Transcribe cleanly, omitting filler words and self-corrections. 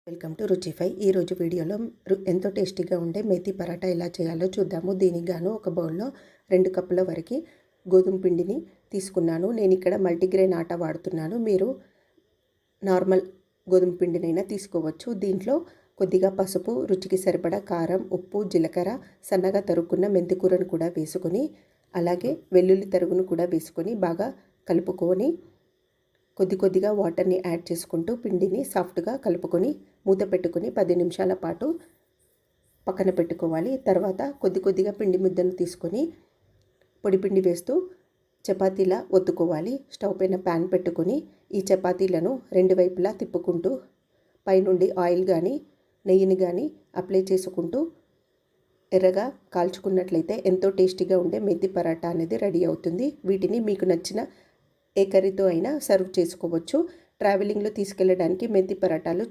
Welcome to రుచిఫై. ఈరోజు వీడియోలో ఎంతో టేస్టీగా ఉండే మేతి పరాటా ఎలా చేయాలో చూద్దాము. దీనికి గాను ఒక బౌల్లో 2 కప్పుల వరకు గోధుమ పిండిని తీసుకున్నాను. నేను ఇక్కడ మల్టీగ్రెయిన్ ఆటా వాడుతున్నాను. మీరు నార్మల్ గోధుమ పిండినైనా తీసుకోవచ్చు. దీంట్లో కొద్దిగా పసుపు, రుచికి సరిపడా కారం, ఉప్పు, జీలకర్ర, సన్నగా తరుక్కున్న మెంతికూరను కూడా వేసుకొని, అలాగే వెల్లుల్లి తరుగును కూడా వేసుకొని బాగా కలుపుకొని కొద్దిగా వాటర్ని యాడ్ చేసుకుంటూ పిండిని సాఫ్ట్గా కలుపుకొని మూత పెట్టుకొని 10 నిమిషాల పాటు పక్కన పెట్టుకోవాలి. తర్వాత కొద్దిగా పిండి ముద్దను తీసుకొని పొడి పిండి వేస్తూ చపాతీలా ఒత్తుకోవాలి. స్టవ్ పైన ప్యాన్ పెట్టుకొని ఈ చపాతీలను 2 వైపులా తిప్పుకుంటూ పైనుండి ఆయిల్ కానీ నెయ్యిని కానీ అప్లై చేసుకుంటూ ఎర్రగా కాల్చుకున్నట్లయితే ఎంతో టేస్టీగా ఉండే మేతి పరాటా అనేది రెడీ అవుతుంది. వీటిని మీకు నచ్చిన ఏ కర్రీతో అయినా సర్వ్ చేసుకోవచ్చు. ట్రావెలింగ్లో తీసుకెళ్ళడానికి మేతి పరాటాలు